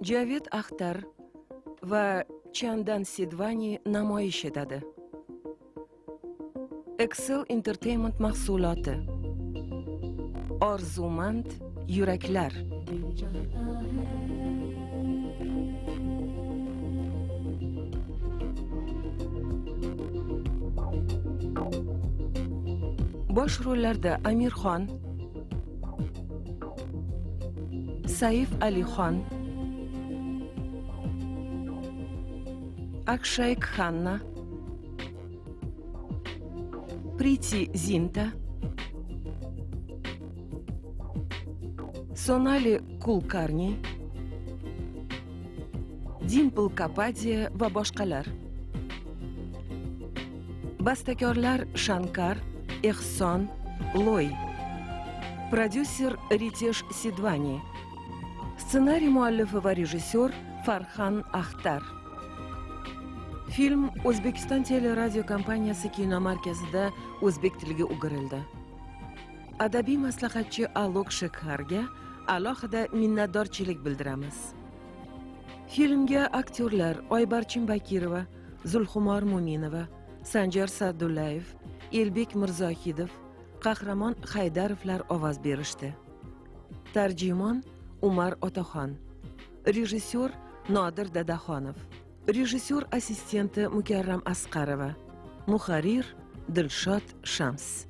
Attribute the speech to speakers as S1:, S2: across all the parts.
S1: Javed Axtar va Chandan Sidvani namoyish etadi. Excel Entertainment mahsuloti. Orzumand yuraklar. Bosh rollarda Amirxon, Saif Alixon, Akshay Khanna, Priti Zinta, Sonali Kulkarni, Dimple Kapadia va boshqalar. Bastakorlar Shankar, Ehson, Loy. Prodyuser Ritesh Sidvani. Ssenariy muallifi va rejissyor Farhan Axtar. Film O'zbekiston teleradio kompaniyasi kino markazida o'zbek tiliga o'girildi. Adabiy maslahatchi Alok Shekharga alohida minnatdorchilik bildiramiz. Filmga aktyorlar Oybarchin Bakirova, Zulxumor Muminova, Sanjar Sa'dullayev, Elbek Mirzohidov, Qahramon Haydarovlar ovoz berishdi. Tarjimon Umar Otaxon. Rejissyor Nodir Dadaxonov. Rejissyor assistenti Mukarram Asqarova. Muharrir Dilshod Shams.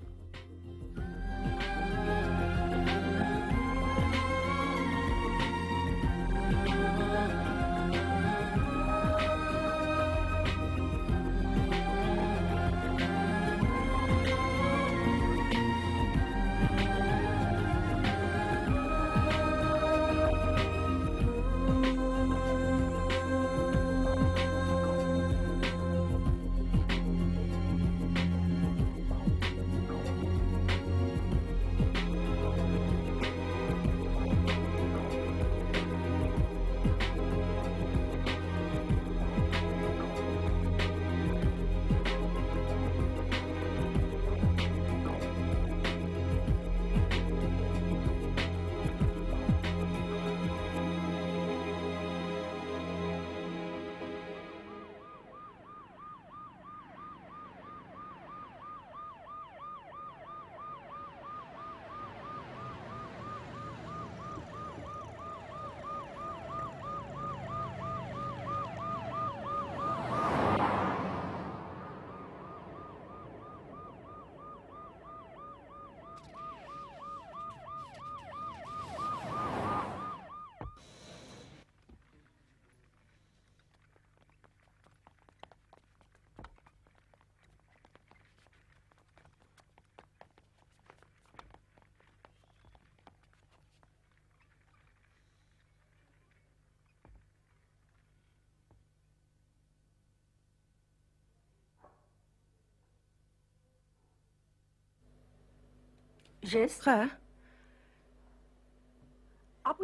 S1: Ha.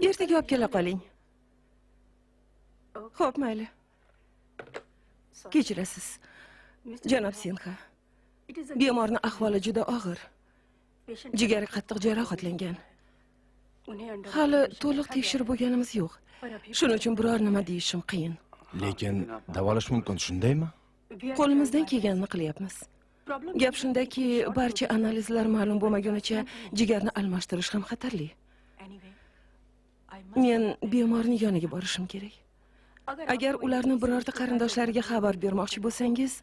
S1: Ertaga olib kela qoling. Xo'p, mayli. Kechirasiz, janob Sinha. Bemorning ahvoli juda og'ir. Jigari qattiq jarohatlangan. Hali to'liq tekshirib bo'lganimiz yo'q. Shuning uchun biror nima deyishim qiyin.
S2: Lekin davolash mumkin, shundaymi?
S1: Qo'limizdan kelganini qilyapmiz. Gap shundaki, barcha analizlar ma'lum bo'lmagunicha jigarni almashtirish ham xatarli. Men bemorning yoniga borishim kerak. Agar ularni birorta qarindoshlariga xabar bermoqchi bo'lsangiz,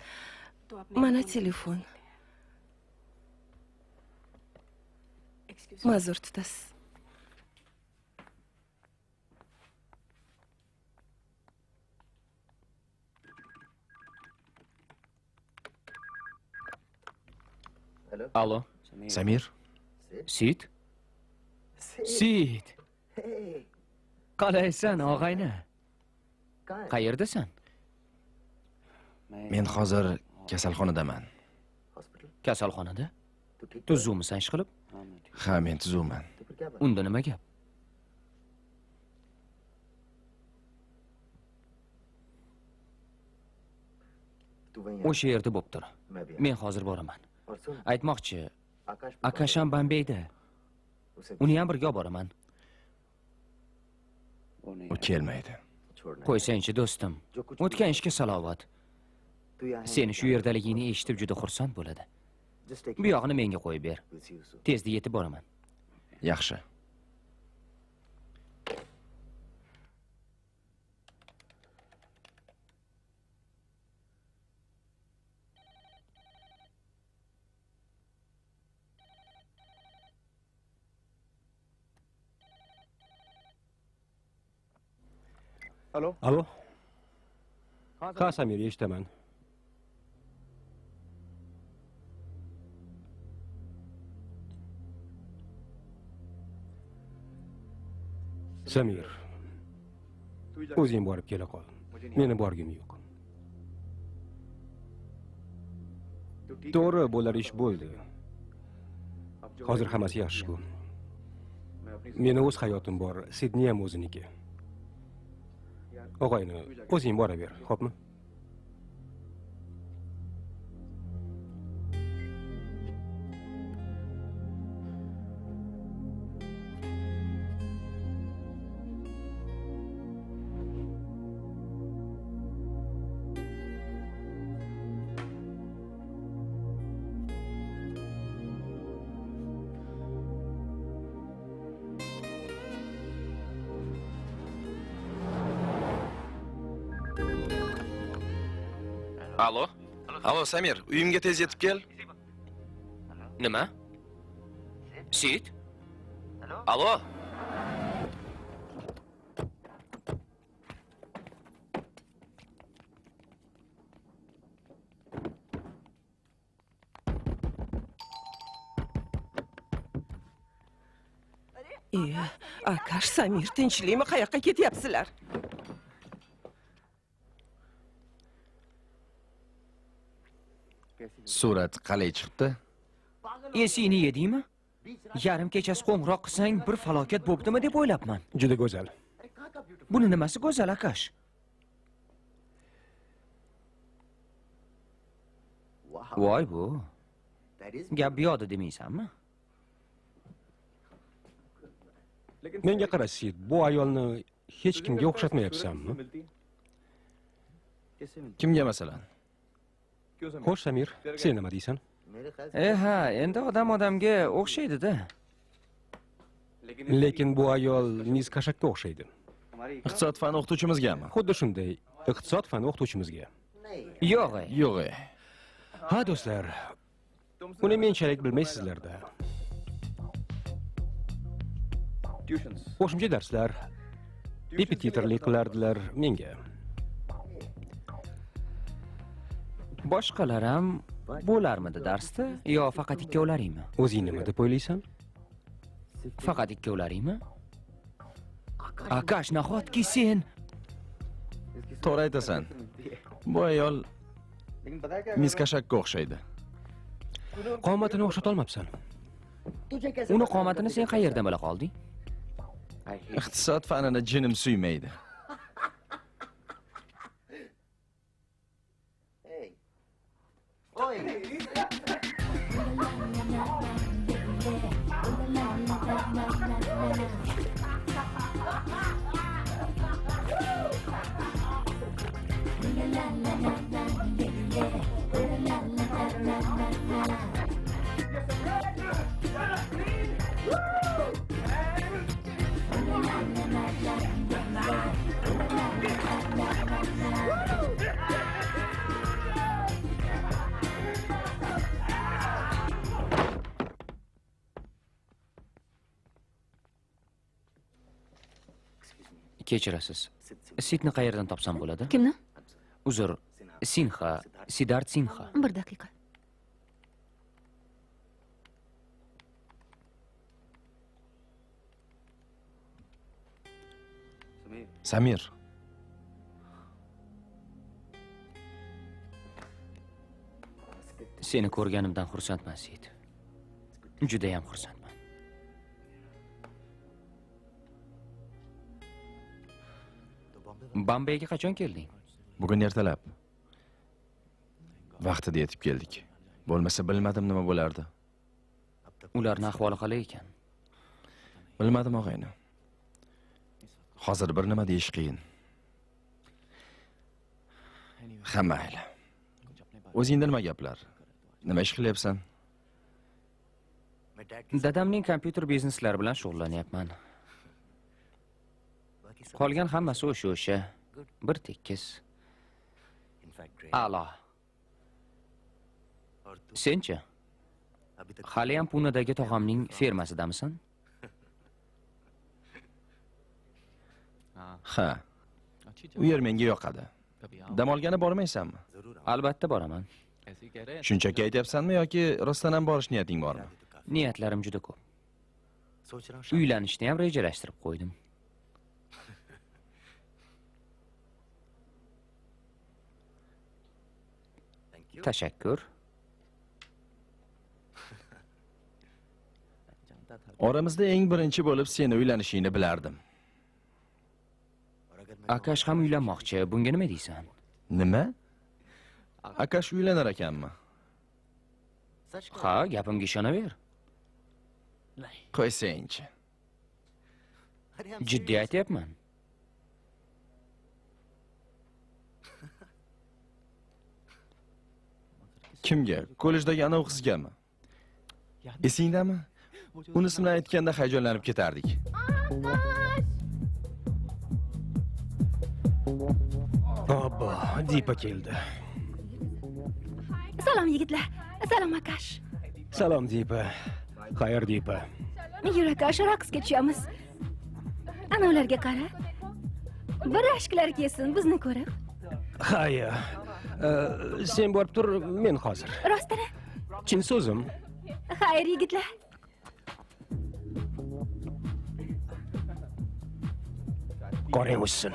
S1: mana telefon. Ma'zur tutasiz.
S3: Alo.
S2: Samir?
S3: Sid? Sid. Qalaysan, og'ayni? Qayerdasan?
S2: Men hozir kasalxonadaman.
S3: Kasalxonada? Tuzukmisan ishqilib?
S2: Ha, men tuzukman.
S3: Unda nima gap? O'sha yerda bo'ptir. Men hozir boraman. Aytmoqchi, Akasham Bombeyda. Uni ham birga olib boraman.
S2: U kelmaydi.
S3: Qo'ysangchi do'stim. O'tgan ishga salovat. Seni shu yerdaligingni eshitib juda xursand bo'ladi. Bu yog'ini menga qo'yib ber. Tezda yetib boraman.
S2: Yaxshi.
S4: Alo? Ha, Samir, eshitaman. Samir, o'zing borib kela qol. Meni borgim yo'q. To'g'ri, bo'lar ish bo'ldi. Hozir hammasi yaxshi-ku. Meni o'z hayotim bor, Sidney ham o'ziniki. Og'ayni, o'zing boraver, xo'pmi?
S2: Alo? Alo, Samir, uyimga tez yetib kel.
S3: Nima? Sid? Alo?
S1: Akash, Samir, tinchlikmi? Qayoqqa ketyapsizlar?
S2: Surat qalay chiqdi?
S3: Esingni yedingmi? Yarim kechasi qo'ng'iroq qilsang, bir falokat bo'ptimi deb o'ylabman.
S4: Juda go'zal.
S3: Buni nimasi go'zal, Akash? Voy bu. Gap bu yoqda demaysanmi?
S4: Menga qara, Sid, bu ayolni hech kimga o'xshatmayapsanmi?
S2: Kimga masalan?
S4: Xo'sh, Samir, sen nima deysan?
S3: Ha, endi odam odamga o'xshaydi-da.
S4: Lekin bu ayol Miss Kashakka o'xshaydi.
S2: Iqtisod fani o'qituvchimizgami?
S4: Xuddi shunday, iqtisod fani o'qituvchimizga.
S3: Yo'q.
S2: Yo'q.
S4: Ha, do'stlar. Uni menchalik bilmaysizlar-da. Qo'shimcha darslar, repetitorlik qilardilar menga.
S3: Boshqalar ham bo'larmidi darsda yo faqat ikkovlaringmi?
S4: O'zing nima deb o'ylaysan?
S3: Faqat ikkovlaringmi? Akash, nahotki sen
S2: To'g'ri aytasan. Bu ayol Miss Kashakka o'xshaydi.
S4: Qomatini o'xshata olmabsan.
S3: uni qomatini sen qayerdan bila qolding?
S2: Iqtisod fanini jinim suymaydi.
S3: Kechirasiz. Sidni qayerdan topsam bo'ladi?
S5: Kimni?
S3: Uzr, Sinha, Sidart Sinha.
S5: Bir daqiqa.
S2: Samir.
S3: Seni ko'rganimdan xursandman, Sid. Juda ham xursandman. Bombayga qachon kelding?
S2: Bugun ertalab. Vaqtida yetib keldik. Bo'lmasa bilmadim nima bo'lardi.
S3: Ularning ahvoli qalay ekan?
S2: Bilmadim og'ayni. Hozir bir nima deyish qiyin. Ha, mayli. O'zingda nima gaplar? Nima ish qilyapsan?
S3: Dadamning kompyuter bizneslari bilan shug'ullanyapman. Qolgan hammasi o'sha. Bir tekis. A'lo. Senchi? Haliyam Punadagi tog'amning fermasidamisan?
S2: Ha. U yer menga yoqadi. Dam olgani bormaysanmi?
S3: Albatta boraman.
S2: Shunchaki aytyapsanmi yoki rostdan ham borish niyating bormi?
S3: Niyatlarim juda ko'p. Uylanishni ham rejalashtirib qo'ydim. Tashakkur.
S2: Oramizda eng birinchi bo'lib seni uylanishingni bilardim.
S3: Akash ham uylanmoqchi. Bunga nima deysan?
S2: Nima? Akash uylanar ekanmi?
S3: Ha, gapimga ishonaver.
S2: Qo'ysangchi.
S3: Jiddiy aytyapman.
S2: Kimga? Kollejdagi ana u qizgami? Esingdami? Unisi bilan aytganda hayajonlanib ketardik.
S4: Obbo, Dipa keldi.
S5: Salom yigitlar. Salom Akash.
S4: Salom Dipa. Xayr Dipa.
S5: Yur Akash, raqsga tushamiz. Ana ularga qara. Bir rashklari kelsin bizni ko'rib.
S4: Hayya. Sen borib tur, men hozir.
S5: Rostini?
S4: Chin so'zim.
S5: Xayr yigitlar.
S4: Qorang o'ssin.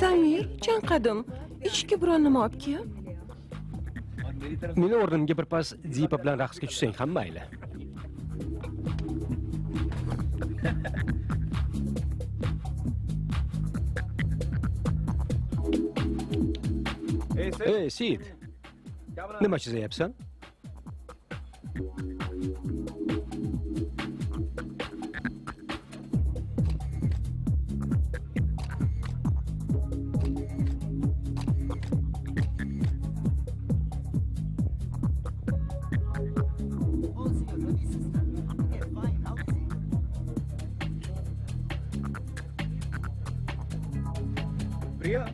S1: Samir, chanqadim. Ichki biron nima olib kel.
S4: Meni o'rnimga birpas Dipa bilan raqsga tushsang ham mayli. Ey, Sid. Nima chizayapsan?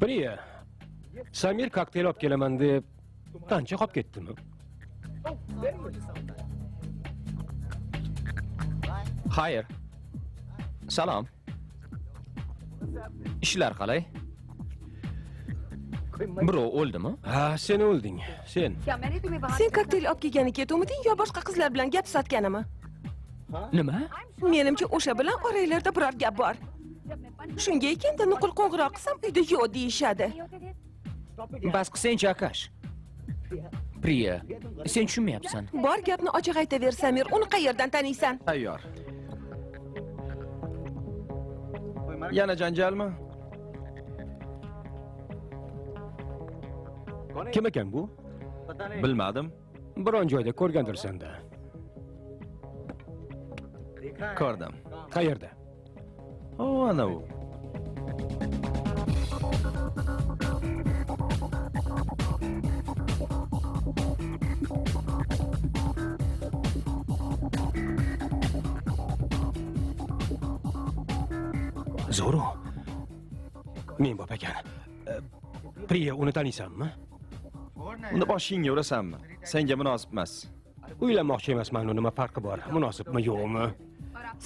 S4: Priya. Samir kokteyl olib kelaman deb qancha qolib ketdimi?
S3: Xayr. Salom. Ishlar qalay? Birov o'ldimi?
S4: Ha, sen o'lding. Sen.
S1: Sen kokteyl olib kelgani ketuvmiding yo boshqa qizlar bilan gap sotganimi?
S3: Nima?
S1: Menimcha o'sha bilan oranglarda biror gap bor. Shunga ekanda nuqul qo'ng'iroq qilsam uyda yo'q deyishadi.
S3: Bas qilsangchi Akash. Priya, sen tushunmayapsan.
S1: Bor gapni ochiq aytaver Samir. Uni qayerdan taniysan?
S2: Tayyor. Yana janjalmi?
S4: Kim ekan bu?
S2: Bilmadim.
S4: Biron joyda ko'rgandirsan-da.
S2: Ko'rdim.
S4: Qayerda?
S2: O, ana u.
S4: Zo'ru. Men bop ekan. Priya, uni taniysanmi?
S2: Uni boshingga urasanmi? Senga munosib emas.
S4: Uylanmoqchi emasman, nima farqi bor? Munosibmi, yo'qmi?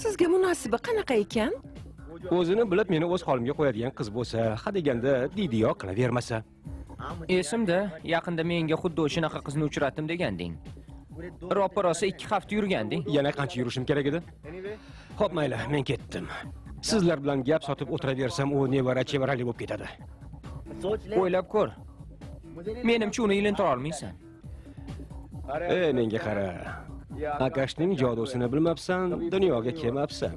S1: Sizga munosibi qanaqa ekan?
S4: O'zini bilib meni o'z holimga qo'yadigan qiz bo'lsa, hadeganda diydiyo qilavermasa.
S3: Esimda, yaqinda menga xuddi o'shanaqa qizni uchratdim deganding. Ro'ppa-rosa 2 hafta yurganding.
S4: Yana qancha yurishim kerak edi? Xo'p, mayli, men ketdim. Sizlar bilan gap sotib o'tiraversam, u nevara-chevarali bo'lib ketadi.
S3: O'ylab ko'r. Menimcha uni ilintira olmaysan.
S4: Menga qara. Akashning jodosini bilmabsan, dunyoga kelmabsan.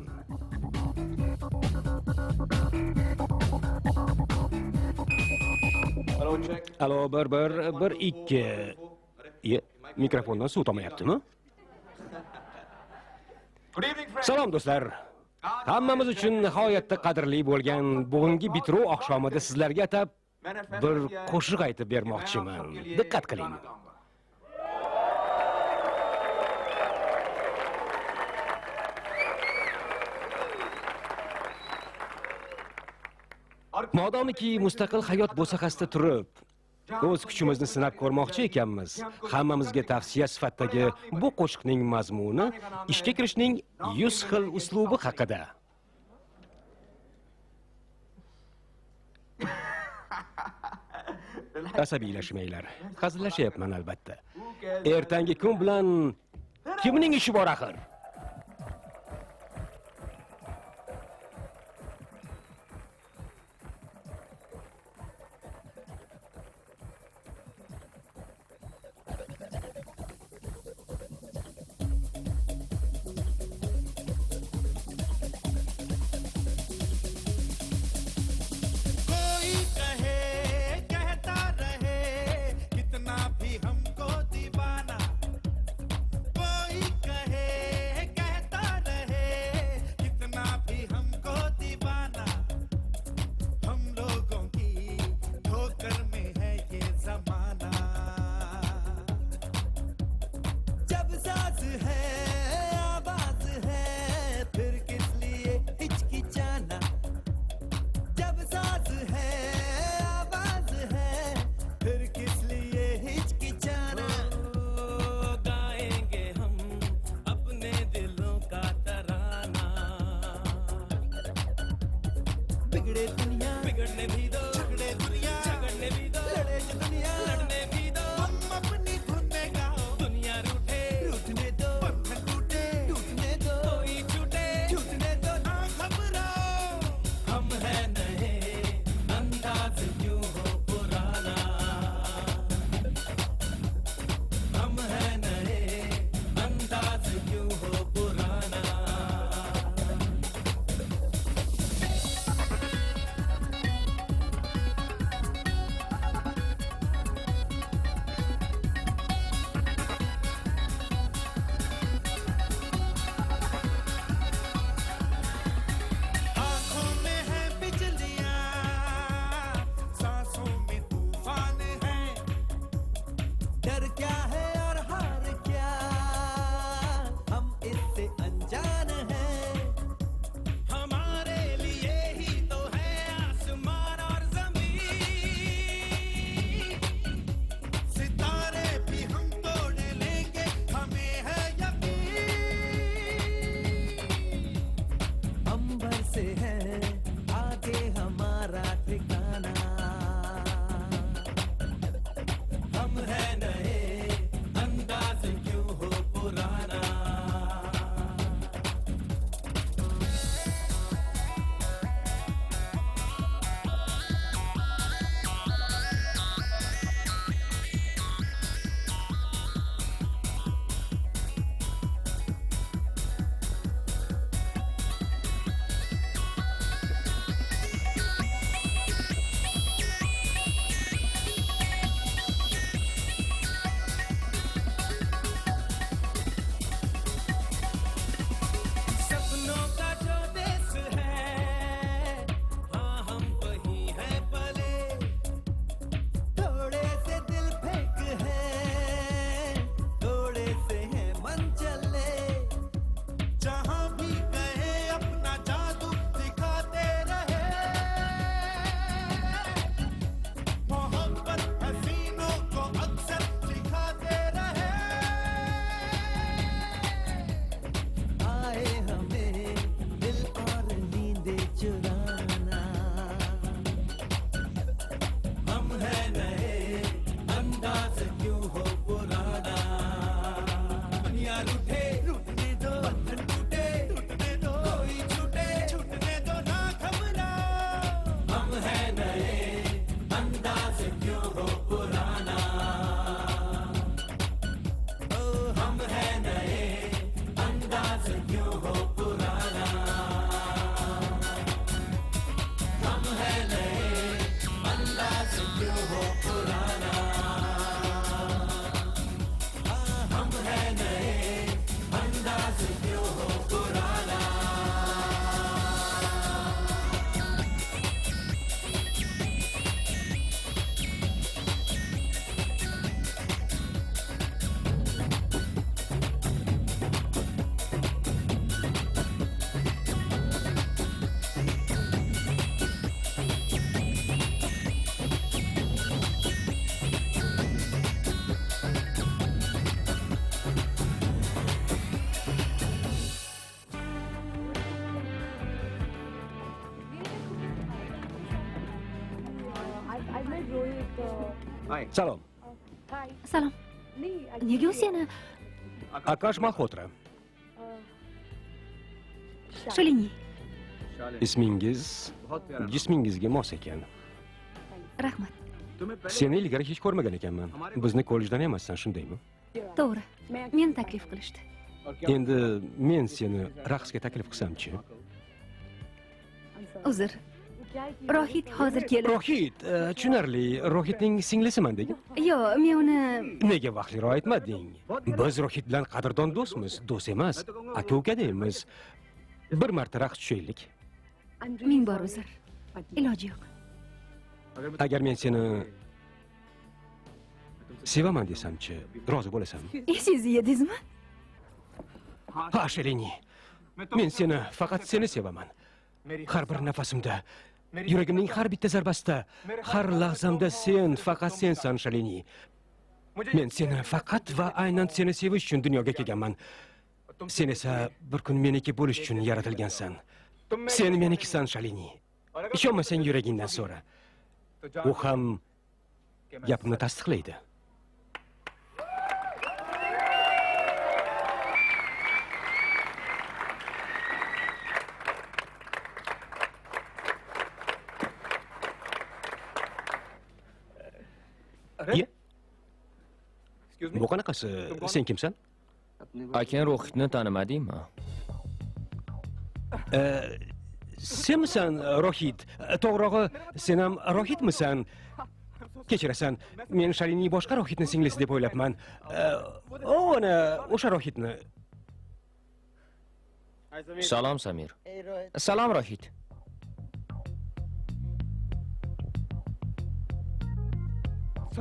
S4: Alo, bir, ikki. Mikrofondan suv tomayaptimi? Salom do'stlar. Hammamiz uchun nihoyatda qadrli bo'lgan bugungi bitiruv oqshomida sizlarga atab bir qo'shiq aytib bermoqchiman. Diqqat qiling. Modomiki mustaqil hayot bo'saqasida turib, o'z kuchimizni sinab ko'rmoqchi ekanmiz. Hammamizga tavsiya sifatidagi bu qo'shiqning mazmuni ishga kirishning 100 xil uslubi haqida. Asabiylashmanglar. Hazillashyapman albatta. Ertangi kun bilan kimning ishi bor axir? Salom.
S5: Salom. Nega u seni
S4: Akash Malhotra.
S5: Sholini?
S4: Ismingiz jismingizga mos ekan.
S5: Rahmat.
S4: Seni ilgari hech ko'rmagan ekanman. Bizni kollejdan emassan, shundaymi?
S5: To'g'ri. Meni taklif qilishdi.
S4: Endi men seni raqsga taklif qilsam-chi?
S5: Uzr. Rohit hozir kelib.
S4: Rohit, tushunarli. Rohitning singlisiman degin.
S5: Yo'q, men uni
S4: Nega vaqtliroq aytmading? Biz Rohit bilan qadrdon do'stmiz, do'st emas, aka-uka deymiz. Bir marta raqs tushaylik.
S5: ming bor uzr. Iloji yo'q.
S4: Agar men seni sevaman desam-chi, rozi bo'lasanmi?
S5: Esingizni yedingizmi?
S4: Ha, Sholini. Men seni faqat seni sevaman. Har bir nafasimda, yuragimning har bitta zarbasida, har lahzamda sen, faqat sensan, Sholini. Men seni faqat va aynan seni sevish uchun dunyoga kelganman. Sen esa bir kun meniki bo'lish uchun yaratilgansan. Sen menikisan, Sholini. Ishonmasang yuragingdan so'ra. U ham gapimni tasdiqlaydi. Ye? Bu qanaqasi? Sen kimsan?
S3: Akang Rohitni tanimadingmi?
S4: Senmisan Rohit? To'g'rirog'i, sen ham Rohitmisan? Kechirasan, men Sholini boshqa Rohitni singlisi deb o'ylabman. Ana o'sha Rohitni.
S3: Salom Samir. Salom Rohit.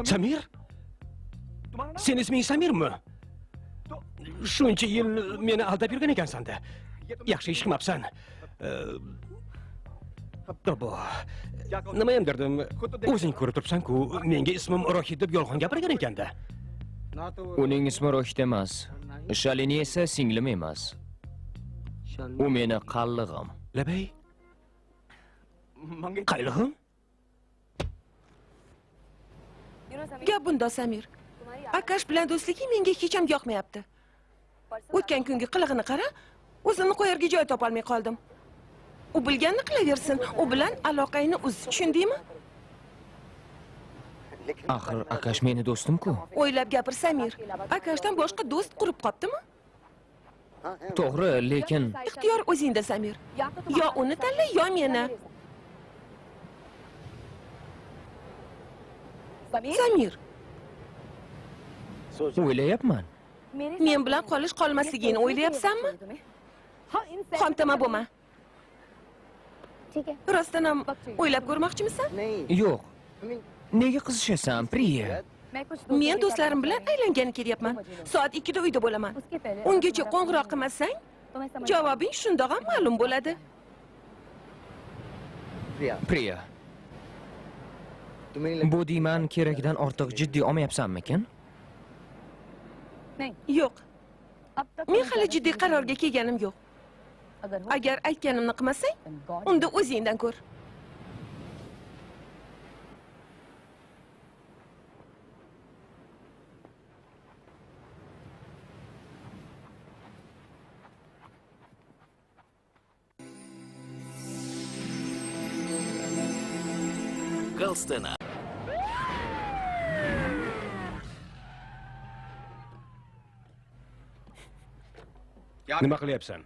S4: Samir? Sen isming Samirmi? Shuncha yil meni aldab yurgan ekansan-da. Yaxshi ish qilmabsan. To'g'ri. Nima ham derdim? O'zing ko'rib turibsan-ku, menga ismim Rohit deb yolg'on gapirgan ekanda.
S3: Uning ismi Rohit emas. Sholini esa singlim emas. U meni qallig'im.
S4: Labay. Qaylig'im?
S1: Gap bunda, Samir. Akash bilan do'stligi menga hech ham yoqmayapti. O'tgan kungi qilig'ini qara, o'zimni qo'yarga joy topolmay qoldim. U bilganini qilaversin, u bilan aloqangni uz, tushundingmi?
S3: Axir Akash meni do'stim-ku.
S1: O'ylab gapir, Samir. Akashdan boshqa do'st qurib qopdimi?
S3: To'g'ri, lekin
S1: Ixtiyor o'zingda, Samir. Yo uni tanla, yo meni. Samir,
S3: o'ylayapman.
S1: men bilan qolish qolmasligingni o'ylayapsanmi? Xomtama bo'lma. Rostdan ham o'ylab ko'rmoqchimisan?
S3: Yo'q. Nega qizishasan, Priya?
S1: Men do'stlarim bilan aylangani kelyapman. Soat 2 da uyda bo'laman. Ungacha qo'ng'iroq qilmasang, javobing shundoq ham ma'lum bo'ladi.
S3: Priya. Bu deyman kerakdan ortiq jiddiy olmayapsanmikin?
S1: Yo'q. Men hali jiddiy qarorga kelganim yo'q. Agar aytganimni qilmasang, unda o'zingdan ko'r.
S6: Галстена.
S4: Nima qilyapsan?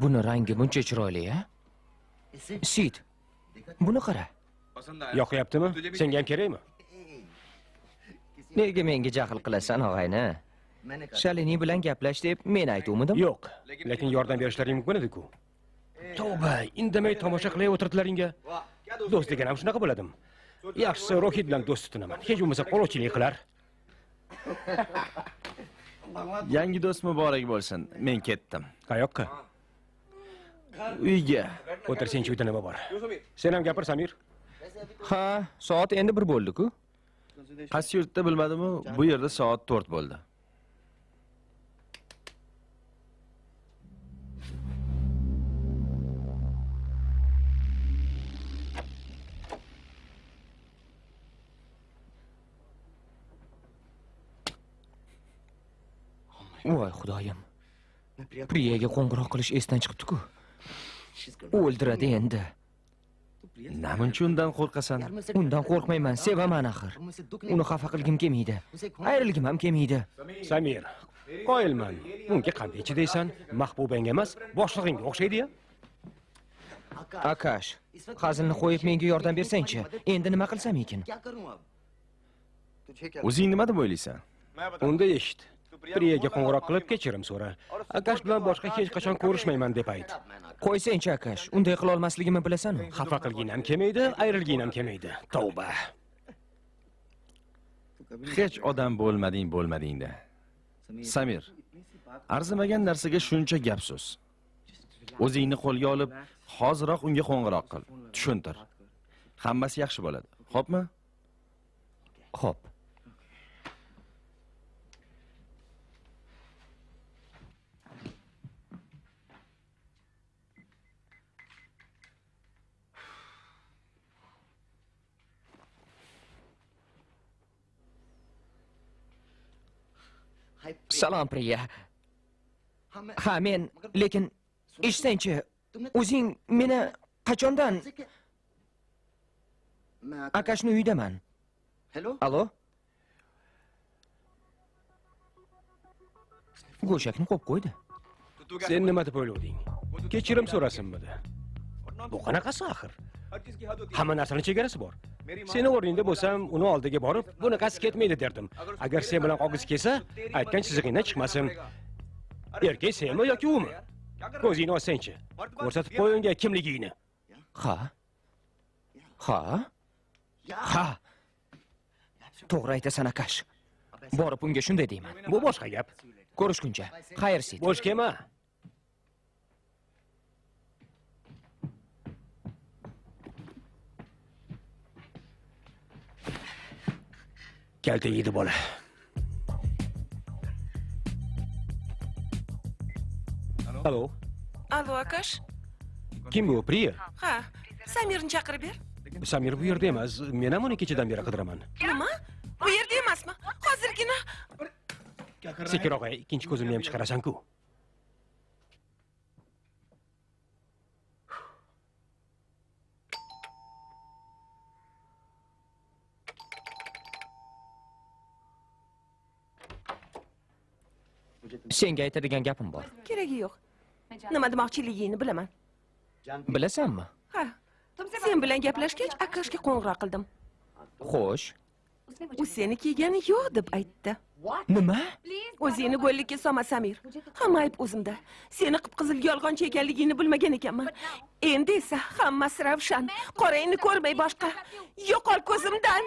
S3: Buni rangi buncha chiroyli-a? Sid. Buni qara.
S4: Yoqyaptimi? Senga ham kerakmi?
S3: Nega menga jahl qilasan, og'ayni? Sholini bilan gaplash deb men aytuvmidim?
S4: Yo'q, lekin yordam berishlaring mumkin edi-ku. Tavba, indamay tomosha qilay o'tirdilaringga. Do'st degan ham shunaqa bo'ladimi? Yaxshisi Rohit bilan do'st tutinaman. Hech bo'lmasa qo'lchilik qilar.
S2: Yangi do'st muborak bo'lsin. Men ketdim.
S4: Qayoqqa?
S2: Uyga.
S4: O'tirsangchi, uyda nima bor? Sen ham gapir, Samir.
S3: Ha, soat endi 1 bo'ldi-ku.
S2: Qaysi yurtda bilmadim-u, bu yerda soat 4 bo'ldi.
S3: Voy xudoyim. Priyaga qo'ng'iroq qilish esdan chiqibdi-ku. O'ldiradi endi.
S2: Namuncha undan qo'rqasan?
S3: Undan qo'rqmayman, sevaman axir. Uni xafa qilgim kelmaydi. Ayrilgim ham kelmaydi.
S4: Samir, qoyilman. Bunga qanday chidaysan? Mahbubang emas, boshlig'ingga o'xshaydi-ya.
S3: Akash, hazilni qo'yib menga yordam bersang-chi. Endi nima qilsam ekan?
S2: O'zing nima deb o'ylaysan?
S4: Unda eshit. Priyaga qo'ng'iroq qilib kechirim so'ra. Akash bilan boshqa hech qachon ko'rishmayman deb ayt.
S3: Qo'ysang-chi Akash, unday qila olmasligimni bilasan-ku.
S4: Xafa qilgin ham kelmaydi, ayrilgin ham kelmaydi. Tavba.
S2: Hech odam bo'lmading-da. Samir, arzimagan narsaga shuncha gap so'z. O'zingni qo'lga olib, hoziroq unga qo'ng'iroq qil. Tushuntir. Hammasi yaxshi bo'ladi. Xo'pmi?
S3: Xo'p. Salom Priya. Ha, men, lekin eshitsang-chi, o'zing meni qachondan Akashning uyidaman. Alo? Go'shakni qo'yib qo'ydi.
S4: Sen nima deb o'ylading? Kechirim so'rasinmidi? Bu qanaqasi axir? Hamma narsaning chegarasi bor. Seni o'rningda bo'lsam, uni oldiga borib, bunaqasi ketmaydi derdim. Agar sen bilan qolgisi kelsa, aytgan chizig'ingdan chiqmasin. Erkak senmi yoki umi? Ko'zingni ochsang-chi. Ko'rsatib qo'y unga kimligingni.
S3: Ha? Ha? Ha. To'g'ri aytasan Akash. Borib unga shunday deyman.
S4: Bu boshqa gap.
S3: Ko'rishguncha. Xayr sit.
S4: Bo'sh kelma. Kalta yedi bola. Alo.
S1: Alo Akash.
S4: Kim bu? Priya?
S1: Ha, Samirni chaqirib ber.
S4: Samir bu yerda emas. Men ham uni kechadan beri qidiraman.
S1: Nima? Bu yerda emasmi? Hozirgina.
S4: Sekiroq, ikkinchi ko'zimni ham chiqarasan-ku.
S3: Senga aytadigan gapim bor.
S1: Keragi yo'q. Nima demoqchiligingni bilaman.
S3: Bilasanmi?
S1: Ha. Sen bilan gaplashgach, Akashga qo'ng'iroq qildim.
S3: Xo'sh.
S1: U seni kiygani yo'q deb aytdi.
S3: Nima?
S1: O'zingni go'llikka solma Samir. Hamma ayb o'zimda. Seni qip-qizil yolg'onchi ekanligingni bilmagan ekanman. Endi esa hammasi ravshan. Qorangni ko'rmay boshqa. Yo'qol ko'zimdan.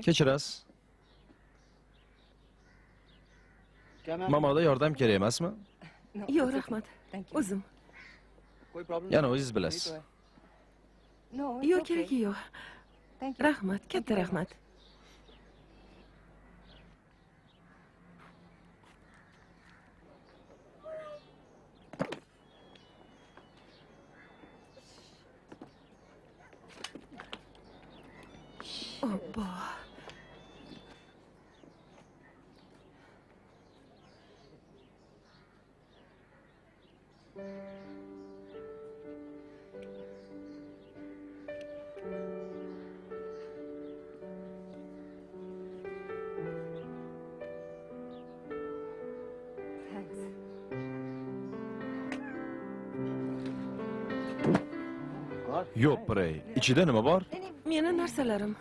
S2: Kechirasiz. Mamoda yordam kerak emasmi?
S1: Yo'q, rahmat. O'zim.
S2: Yana o'zingiz bilasiz.
S1: Yo'q, keragi yo'q. Rahmat, katta rahmat. Obbo.
S2: Yo'q, Prey. Ichida nima bor?
S1: Meni narsalarim.